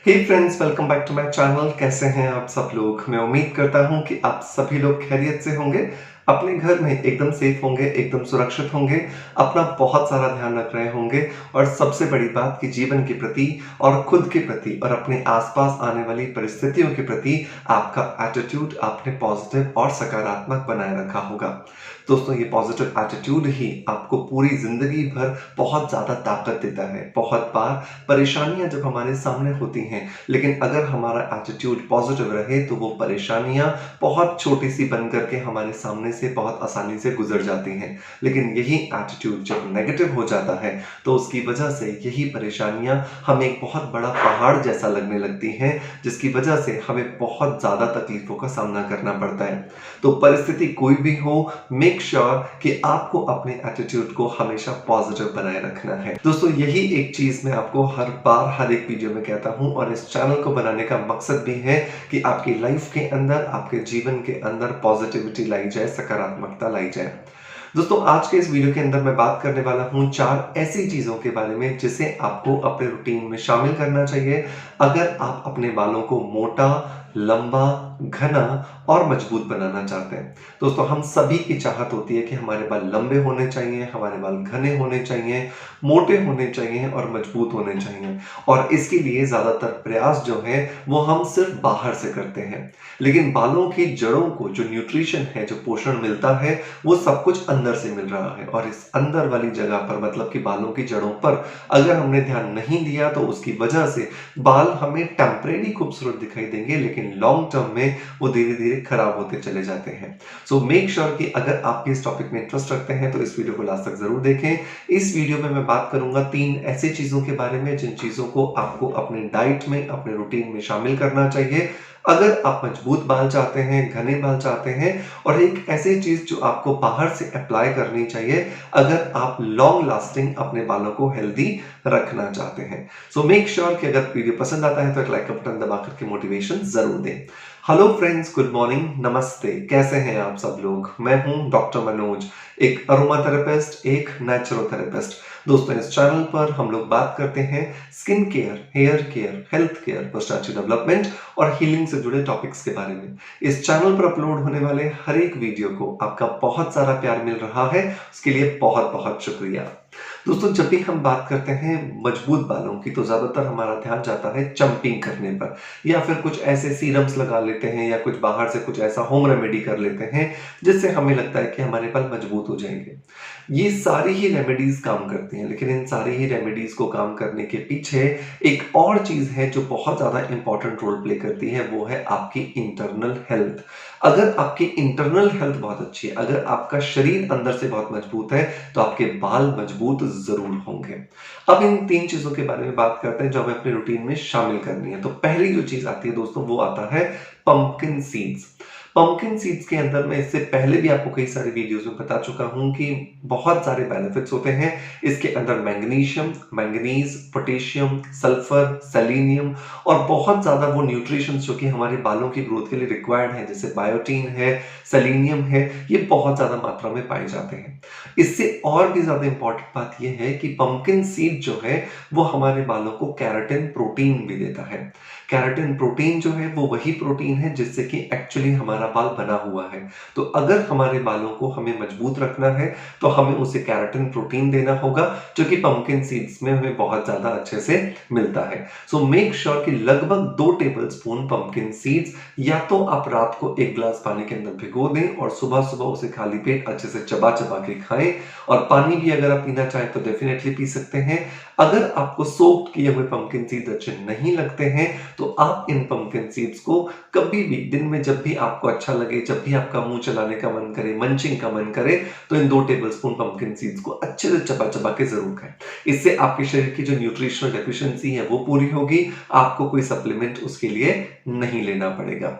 Hey friends, welcome back to my channel. कैसे हैं आप सब लोग? मैं उम्मीद करता हूं कि आप सभी लोग खैरियत से होंगे, अपने घर में एकदम सेफ होंगे, एकदम सुरक्षित होंगे, अपना बहुत सारा ध्यान रख रहे होंगे और सबसे बड़ी बात कि जीवन के प्रति और खुद के प्रति और अपने आसपास आने वाली परिस्थितियों के प्रति आपका एटीट्यूड आपने पॉजिटिव और सकारात्मक बनाए रखा होगा। दोस्तों, ये पॉजिटिव एटीट्यूड ही आपको पूरी ज़िंदगी भर बहुत ज़्यादा ताकत देता है। बहुत बार परेशानियाँ जब हमारे सामने होती हैं, लेकिन अगर हमारा एटीट्यूड पॉजिटिव रहे तो वो परेशानियाँ बहुत छोटी-सी बन कर के हमारे सामने से बहुत आसानी से गुज़र जाती हैं। लेकिन यही एटीट्यूड जब नेगेटिव हो जाता है, तो उसकी वजह से यही परेशानियाँ हमें एक बहुत बड़ा पहाड़ जैसा लगने लगती हैं, जिसकी वजह से हमें बहुत ज़्यादा तकलीफ़ों का सामना करना पड़ता है। तो परिस्थिति कोई भी हो, मेक श्योर कि आपको अपने एटीट्यूड को हमेशा पॉजिटिव बनाए रखना है। दोस्तों, यही एक चीज़ मैं आपको हर बार हर एक वीडियो में कहता हूँ और इस चैनल को बनाने का मकसद भी है कि आपकी लाइफ के अंदर, आपके जीवन के अंदर पॉजिटिविटी लाई जाए, सकारात्मकता लाई जाए। दोस्तों, आज के इस वीडियो के अंदर मैं बात करने वाला हूँ 4 ऐसी चीज़ों के बारे में जिसे आपको अपने रूटीन में शामिल करना चाहिए अगर आप अपने बालों को मोटा, लंबा, घना और मजबूत बनाना चाहते हैं। दोस्तों, हम सभी की चाहत होती है कि हमारे बाल लंबे होने चाहिए, हमारे बाल घने होने चाहिए, मोटे होने चाहिए और मजबूत होने चाहिए और इसके लिए ज़्यादातर प्रयास जो है वो हम सिर्फ बाहर से करते हैं। लेकिन बालों की जड़ों को जो न्यूट्रिशन है, जो पोषण मिलता है, वो सब कुछ अंदर से मिल रहा है और इस अंदर वाली जगह पर मतलब कि बालों की जड़ों पर अगर हमने ध्यान नहीं दिया तो उसकी वजह से बाल हमें टेम्परेरी खूबसूरत दिखाई देंगे, लेकिन लॉन्ग टर्म में वो धीरे-धीरे खराब होते चले जाते हैं। सो मेक श्योर कि अगर आप इस टॉपिक में इंटरेस्ट रखते हैं तो इस वीडियो को लास्ट तक ज़रूर देखें। इस वीडियो में मैं बात करूँगा 3 ऐसी चीज़ों के बारे में जिन चीज़ों को आपको अपने डाइट में, अपने रूटीन में शामिल करना चाहिए अगर आप मजबूत बाल चाहते हैं, घने बाल चाहते हैं और एक ऐसी चीज़ जो आपको बाहर से अप्लाई करनी चाहिए अगर आप लॉन्ग लास्टिंग अपने बालों को हेल्दी रखना चाहते हैं। सो मेक श्योर कि अगर वीडियो पसंद आता है तो एक लाइक का बटन दबा कर के मोटिवेशन ज़रूर दें। हेलो फ्रेंड्स, गुड मॉर्निंग, नमस्ते। कैसे हैं आप सब लोग? मैं हूं डॉक्टर मनोज, एक अरोमा थेरेपिस्ट, एक नेचुरोथेरेपिस्ट। दोस्तों, इस चैनल पर हम लोग बात करते हैं skin care, hair care, health care, personality development और हीलिंग से जुड़े टॉपिक्स के बारे में। इस चैनल पर अपलोड होने वाले हर एक वीडियो को आपका बहुत सारा प्यार मिल रहा है, उसके लिए बहुत-बहुत शुक्रिया। दोस्तों, जब भी हम बात करते हैं मजबूत बालों की तो ज़्यादातर हमारा ध्यान जाता है चंपिंग करने पर या फिर कुछ ऐसे सीरम्स लगा लेते हैं या कुछ बाहर से कुछ ऐसा होम रेमेडी कर लेते हैं जिससे हमें लगता है कि हमारे बाल मजबूत हो जाएंगे। ये सारी ही रेमेडीज काम करती हैं, लेकिन इन सारी ही रेमेडीज को काम करने के पीछे एक और चीज़ है जो बहुत ज़्यादा इंपॉर्टेंट रोल प्ले करती है, वो है आपकी इंटरनल हेल्थ। अगर आपकी इंटरनल हेल्थ बहुत अच्छी है, अगर आपका शरीर अंदर से बहुत मजबूत है, तो आपके बाल मजबूत ज़रूर होंगे। अब इन 3 चीज़ों के बारे में बात करते हैं जो हमें अपने रूटीन में शामिल करनी है। तो पहली जो चीज़ आती है दोस्तों, वो आता है पंपकिन सीड्स। पंपकिन सीड्स के अंदर मैं इससे पहले भी आपको कई सारे वीडियोज़ में बता चुका हूँ कि बहुत सारे बेनिफिट्स होते हैं। इसके अंदर magnesium, manganese, potassium, sulphur, selenium और बहुत ज़्यादा वो न्यूट्रिशंस जो कि हमारे बालों की ग्रोथ के लिए रिक्वायर्ड हैं, जैसे बायोटीन है, सेलेनियम है, ये बहुत ज़्यादा मात्रा में पाए जाते हैं। इससे और भी ज़्यादा इम्पोर्टेंट बात ये है कि पंपकिन सीड जो है, वो हमारे बालों को केराटिन प्रोटीन भी देता है। केराटिन प्रोटीन जो है, वो वही प्रोटीन है जिससे कि एक्चुअली हमारा बाल बना हुआ है। तो अगर हमारे बालों को हमें मजबूत रखना है, तो हमें उसे केराटिन प्रोटीन देना होगा, जो कि पंपकिन सीड्स में हमें बहुत ज़्यादा अच्छे से मिलता है। सो मेक श्योर कि लगभग 2 टेबलस्पून पंपकिन सीड्स या तो आप रात को 1 ग्लास पानी के अंदर भिगो दें और सुबह-सुबह उसे खाली पेट अच्छे से चबा-चबा के खाएँ और पानी भी अगर आप पीना चाहें तो डेफिनिटली पी सकते हैं। अगर आपको सोक्ड किए हुए पंपकिन सीड्स अच्छे नहीं लगते हैं, तो आप इन पंपकिन सीड्स को कभी भी दिन में जब भी आपको अच्छा लगे, जब भी आपका मुँह चलाने का मन करे, मंचिंग का मन करे, तो इन 2 टेबलस्पून पंपकिन सीड्स को अच्छे से चबा-चबा के ज़रूर खाएँ। इससे आपके शरीर की जो न्यूट्रिशनल डेफिशिएंसी है, वो पूरी होगी, आपको कोई सप्लीमेंट उसके लिए नहीं लेना पड़ेगा।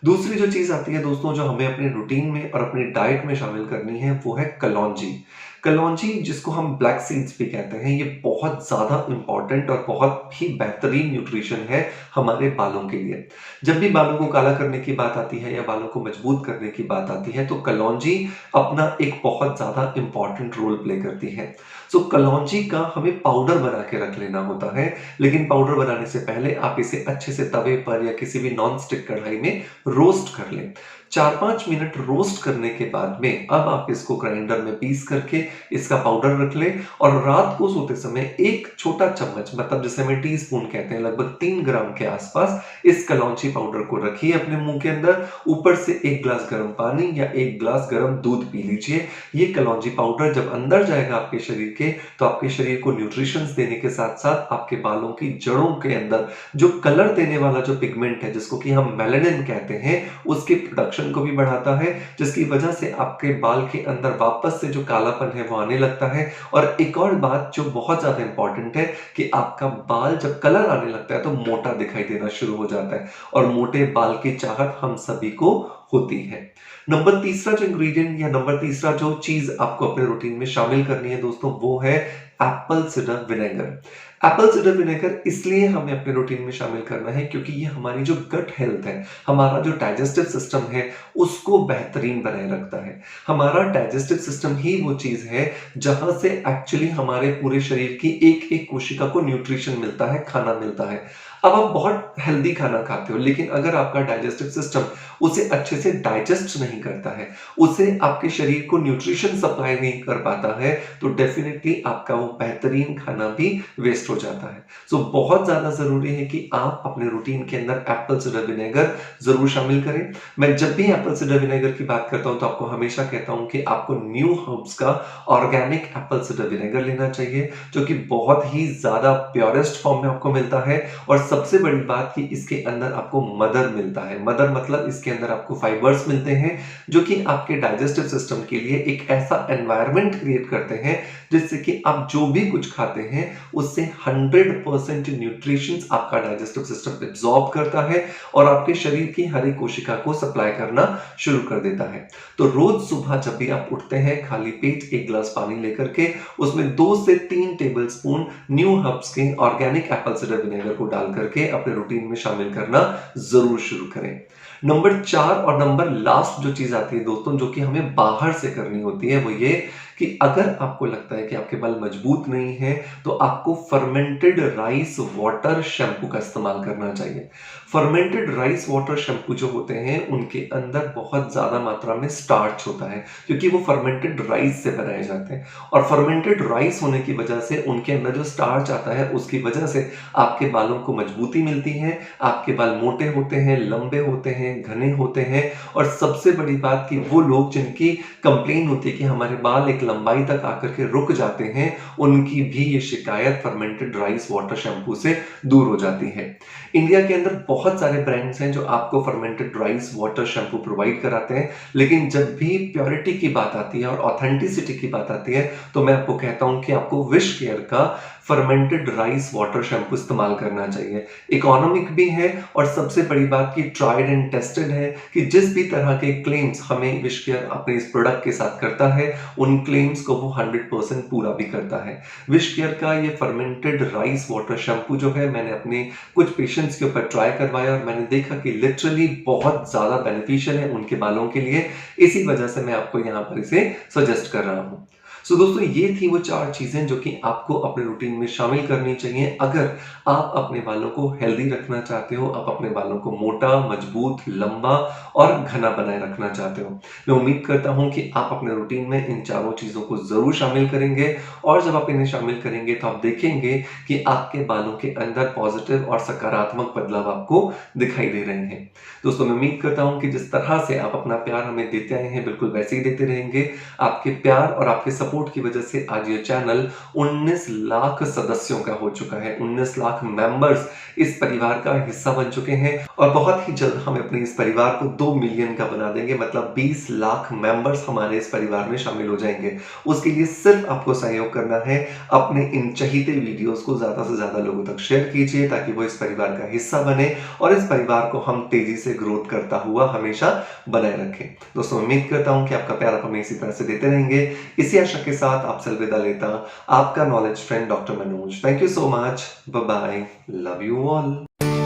दूसरी जो चीज़ आती है दोस्तों, जो हमें अपने रूटीन में और अपनी डाइट में शामिल करनी है, वो है कलौंजी। कलौंजी जिसको हम ब्लैक सीड्स भी कहते हैं, ये बहुत ज़्यादा इम्पोर्टेंट और बहुत ही बेहतरीन न्यूट्रिशन है हमारे बालों के लिए। जब भी बालों को काला करने की बात आती है या बालों को मजबूत करने की बात आती है, तो कलौंजी अपना एक बहुत ज़्यादा इम्पोर्टेंट रोल प्ले करती है। सो कलौंजी का हमें पाउडर बना के रख लेना होता है, लेकिन पाउडर बनाने से पहले आप इसे अच्छे से तवे पर या किसी भी नॉन स्टिक कढ़ाई में रोस्ट कर लें। 4-5 मिनट रोस्ट करने के बाद में अब आप इसको ग्राइंडर में पीस करके इसका पाउडर रख लें और रात को सोते समय एक छोटा चम्मच, मतलब जिसे हम टीस्पून कहते हैं, लगभग 3 ग्राम के आसपास इस कलौंजी पाउडर को रखिए अपने मुंह के अंदर। ऊपर से 1 ग्लास गर्म पानी या 1 ग्लास गर्म दूध पी लीजिए। ये कलौंजी पाउडर जब अंदर जाएगा आपके शरीर के, तो आपके शरीर को न्यूट्रिशंस देने के साथ-साथ आपके बालों की जड़ों के अंदर जो कलर देने वाला जो पिगमेंट है, जिसको कि हम मेलानिन कहते हैं, उसके प्रोडक्शन को भी बढ़ाता है, जिसकी वजह से आपके बाल के अंदर वापस से जो कालापन है वो आने लगता है। और एक और बात जो बहुत ज़्यादा इम्पोर्टेंट है कि आपका बाल जब कलर आने लगता है तो मोटा दिखाई देना शुरू हो जाता है, और मोटे बाल की चाहत हम सभी को होती है। नंबर तीसरा जो इंग्रेडिएंट या नंबर तीसरा जो चीज़ आपको अपने रूटीन में शामिल करनी है दोस्तों, वो है Apple cider vinegar. Apple cider vinegar इसलिए हमें अपने रूटीन में शामिल करना है क्योंकि ये हमारी जो गट हेल्थ है, हमारा जो डाइजेस्टिव सिस्टम है, उसको बेहतरीन बनाए रखता है। हमारा डाइजेस्टिव सिस्टम ही वो चीज़ है जहाँ से एक्चुअली हमारे पूरे शरीर की एक-एक कोशिका को न्यूट्रिशन मिलता है, खाना मिलता है। अब आप बहुत हेल्दी खाना खाते हो, लेकिन अगर आपका डाइजेस्टिव सिस्टम उसे अच्छे से डाइजेस्ट नहीं करता है, उसे आपके शरीर को न्यूट्रिशन सप्लाई नहीं कर पाता है, तो डेफिनिटली आपका वो बेहतरीन खाना भी वेस्ट हो जाता है। सो बहुत ज़्यादा ज़रूरी है कि आप अपने रूटीन के अंदर एप्पल सिडर विनेगर ज़रूर शामिल करें। मैं जब भी एप्पल सिडर विनेगर की बात करता हूँ, तो आपको हमेशा कहता हूँ कि आपको न्यू हर्ब्स का ऑर्गेनिक एप्पल सिडर विनेगर लेना चाहिए, जो कि बहुत ही ज़्यादा प्योरेस्ट फॉर्म में आपको मिलता है। और सबसे बड़ी बात कि इसके अंदर आपको मदर मिलता है। मदर मतलब इसके अंदर आपको फाइबर्स मिलते हैं, जो कि आपके डाइजेस्टिव सिस्टम के लिए एक ऐसा एनवायरनमेंट क्रिएट करते हैं जिससे कि आप जो भी कुछ खाते हैं उससे 100% न्यूट्रिशंस आपका डाइजेस्टिव सिस्टम एब्जॉर्ब करता है और आपके शरीर की हर एक कोशिका को सप्लाई करना शुरू कर देता है। तो रोज सुबह जब भी आप उठते हैं, खाली पेट 1 ग्लास पानी लेकर के उसमें 2 से 3 टेबलस्पून न्यू हर्ब्स के ऑर्गेनिक एप्पल सिडर विनेगर को डाल करके अपने रूटीन में शामिल करना जरूर शुरू करें। नंबर 4 और नंबर लास्ट जो चीज आती है दोस्तों, जो कि हमें बाहर से करनी होती है, वो ये कि अगर आपको लगता है कि आपके बाल मजबूत नहीं है, तो आपको फर्मेंटेड राइस वाटर शैम्पू का इस्तेमाल करना चाहिए। फर्मेंटेड राइस वाटर शैम्पू जो होते हैं, उनके अंदर बहुत ज्यादा मात्रा में स्टार्च होता है, क्योंकि वो फर्मेंटेड राइस से बनाए जाते हैं। और फर्मेंटेड राइस होने की वजह से उनके अंदर जो स्टार्च आता है, उसकी वजह से आपके बालों को मजबूती मिलती है, आपके बाल मोटे होते हैं, लंबे होते हैं, घने होते हैं। और सबसे बड़ी बात कि वो लोग जिनकी कंप्लेन होती है कि हमारे बाल एक लंबाई तक आकर के रुक जाते हैं, उनकी भी ये शिकायत फर्मेंटेड राइस वाटर शैम्पू से दूर हो जाती है। इंडिया के अंदर बहुत सारे ब्रांड्स हैं जो आपको fermented rice water shampoo provide कराते हैं, लेकिन जब भी प्योरिटी की बात आती है और ऑथेंटिसिटी की बात आती है, तो मैं आपको कहता हूं कि आपको विश केयर का फर्मेंटेड राइस वाटर शैम्पू इस्तेमाल करना चाहिए। इकोनॉमिक भी है और सबसे बड़ी बात कि ट्राइड एंड टेस्टेड है, कि जिस भी तरह के क्लेम्स हमें विश केयर अपने इस प्रोडक्ट के साथ करता है, उन क्लेम्स को वो 100% पूरा भी करता है। विश केयर का ये फर्मेंटेड राइस वाटर शैम्पू जो है, मैंने अपने कुछ पेशेंट्स के ऊपर ट्राई करवाया और मैंने देखा कि लिटरली बहुत ज्यादा बेनिफिशियल है उनके बालों के लिए। इसी वजह से मैं आपको यहाँ पर इसे सजेस्ट कर रहा हूँ। सो दोस्तों, ये थी वो 4 चीजें जो कि आपको अपने रूटीन में शामिल करनी चाहिए अगर आप अपने बालों को हेल्दी रखना चाहते हो, आप अपने बालों को मोटा, मजबूत, लंबा और घना बनाए रखना चाहते हो। मैं उम्मीद करता हूं कि आप अपने रूटीन में इन चारों चीजों को जरूर शामिल करेंगे, और जब आप इन्हें शामिल करेंगे तो आप देखेंगे कि आपके बालों के अंदर पॉजिटिव और सकारात्मक बदलाव आपको दिखाई दे रहे हैं। दोस्तों, मैं उम्मीद करता हूं कि जिस तरह से आप अपना प्यार हमें देते आए हैं, बिल्कुल वैसे ही देते रहेंगे। आपके प्यार और आपके सपोर्ट की वजह से आज ये चैनल 19 लाख सदस्यों का हो चुका है। 19 लाख मेंबर्स इस परिवार का हिस्सा बन चुके हैं, और बहुत ही जल्द हम अपने इस परिवार को 2 मिलियन का बना देंगे, मतलब 20 लाख मेंबर्स हमारे इस परिवार में शामिल हो जाएंगे। उसके लिए सिर्फ आपको सहयोग करना है। अपने इन चहीते वीडियोस को ज्यादा से ज्यादा लोगों तक शेयर कीजिए, ताकि वो इस परिवार का हिस्सा बने और इस परिवार को हम तेजी से ग्रोथ करता हुआ हमेशा बनाए रखें। दोस्तों, उम्मीद करता हूं कि आपका प्यार आप हमें इसी तरह से देते रहेंगे। इसी आशा के साथ आपसे अलविदा लेता आपका knowledge friend doctor Manoj. Thank you so much. Bye bye. Love you all.